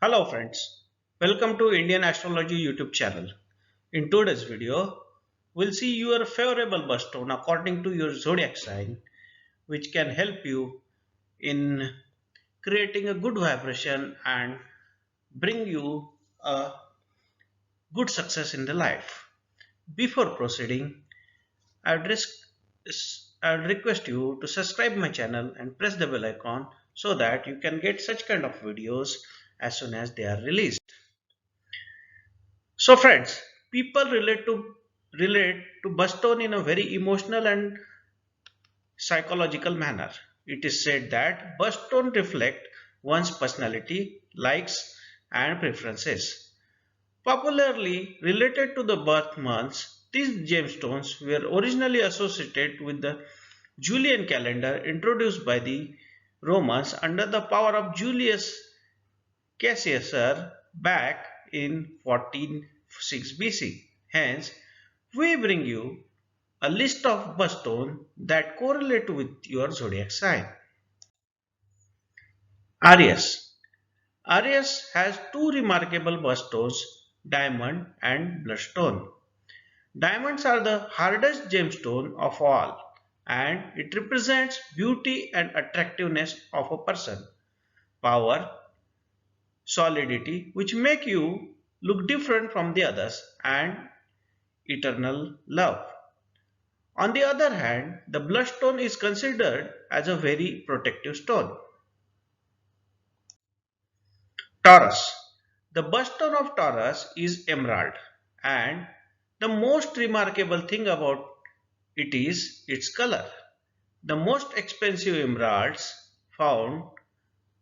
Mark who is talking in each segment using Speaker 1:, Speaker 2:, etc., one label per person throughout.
Speaker 1: Hello friends, welcome to Indian Astrology YouTube channel. In today's video, we'll see your favorable birthstone according to your zodiac sign, which can help you in creating a good vibration and bring you a good success in the life. Before proceeding, I'd, risk, I'd request you to subscribe my channel and press the bell icon so that you can get such kind of videos as soon as they are released. So friends, people relate to birthstone in a very emotional and psychological manner. It is said that birthstone reflect one's personality, likes and preferences. Popularly related to the birth months, these gemstones were originally associated with the Julian calendar introduced by the Romans under the power of Julius Caesar back in 1406 BC. Hence, we bring you a list of birthstones that correlate with your zodiac sign. Aries. Aries has two remarkable birthstones, diamond and bloodstone. Diamonds are the hardest gemstone of all, and it represents beauty and attractiveness of a person, power, solidity, which make you look different from the others, and eternal love. On the other hand, the bloodstone is considered as a very protective stone. Taurus. The birthstone of Taurus is emerald, and the most remarkable thing about it is its color. The most expensive emeralds found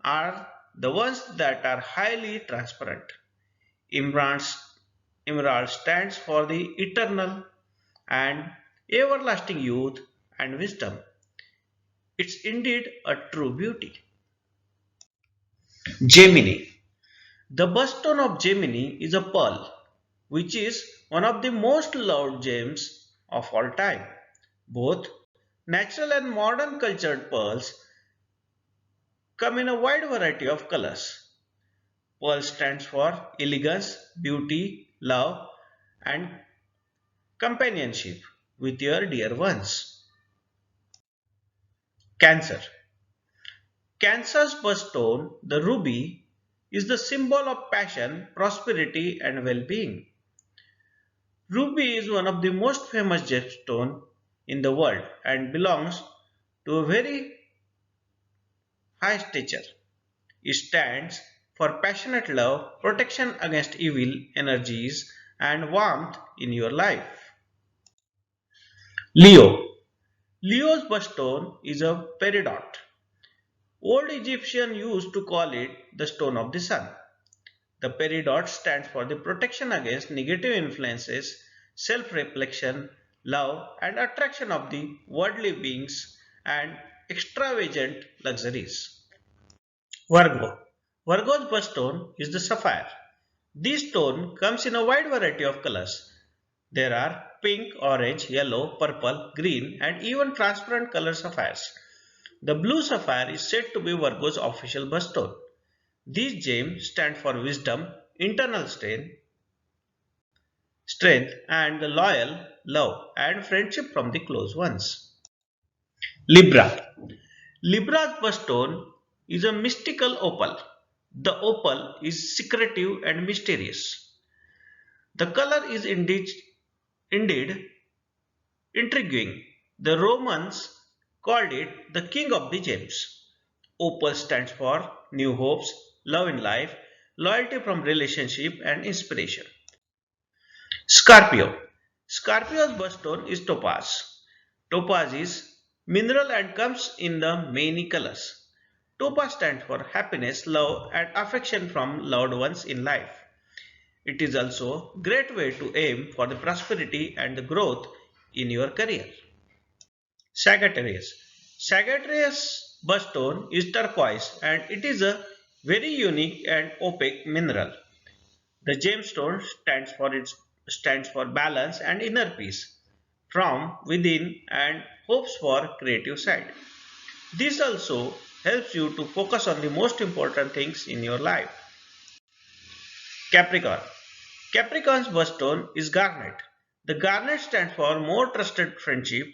Speaker 1: are the ones that are highly transparent. Emeralds, emerald stands for the eternal and everlasting youth and wisdom. It's indeed a true beauty. Gemini. The birthstone of Gemini is a pearl, which is one of the most loved gems of all time. Both natural and modern cultured pearls come in a wide variety of colors. Pearl stands for elegance, beauty, love, and companionship with your dear ones. Cancer. Cancer's birthstone, the ruby, is the symbol of passion, prosperity, and well being. Ruby is one of the most famous gemstones in the world and belongs to a very high stature. It stands for passionate love, protection against evil energies, and warmth in your life. Leo. Leo's birthstone is a peridot. Old Egyptians used to call it the stone of the sun. The peridot stands for the protection against negative influences, self-reflection, love and attraction of the worldly beings and extravagant luxuries. Virgo. Virgo's birthstone is the sapphire. This stone comes in a wide variety of colors. There are pink, orange, yellow, purple, green and even transparent color sapphires. The blue sapphire is said to be Virgo's official birthstone. These gems stand for wisdom, internal strength and the loyal love and friendship from the close ones. Libra. Libra's birthstone is a mystical opal. The opal is secretive and mysterious. The color is indeed intriguing. The Romans called it the king of the gems. Opal stands for new hopes, love in life, loyalty from relationship and inspiration. Scorpio. Scorpio's birthstone is topaz. Topaz is mineral and comes in the many colors. Topaz stands for happiness, love and affection from loved ones in life. It is also a great way to aim for the prosperity and the growth in your career. Sagittarius. Sagittarius birthstone is turquoise and it is a very unique and opaque mineral. The gemstone stands for balance and inner peace from within and hopes for creative side. This also helps you to focus on the most important things in your life. Capricorn. Capricorn's birthstone is garnet. The garnet stands for more trusted friendship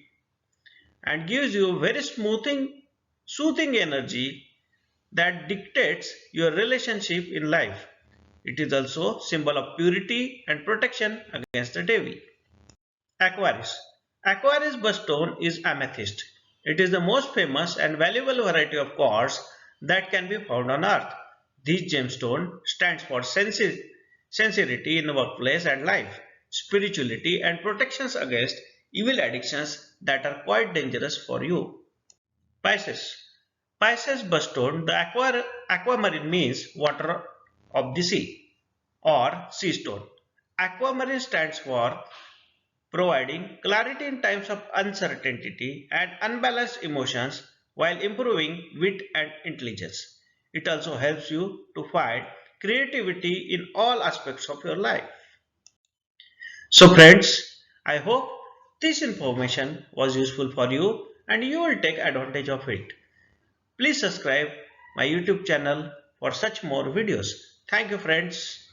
Speaker 1: and gives you very soothing energy that dictates your relationship in life. It is also symbol of purity and protection against the devil. Aquarius. Aquarius birthstone is amethyst. It is the most famous and valuable variety of quartz that can be found on earth. This gemstone stands for sincerity in the workplace and life, spirituality and protections against evil addictions that are quite dangerous for you. Pisces. Pisces birthstone, the aquamarine means water of the sea or sea stone. Aquamarine stands for providing clarity in times of uncertainty and unbalanced emotions while improving wit and intelligence. It also helps you to find creativity in all aspects of your life. So friends, I hope this information was useful for you and you will take advantage of it. Please subscribe my YouTube channel for such more videos. Thank you friends.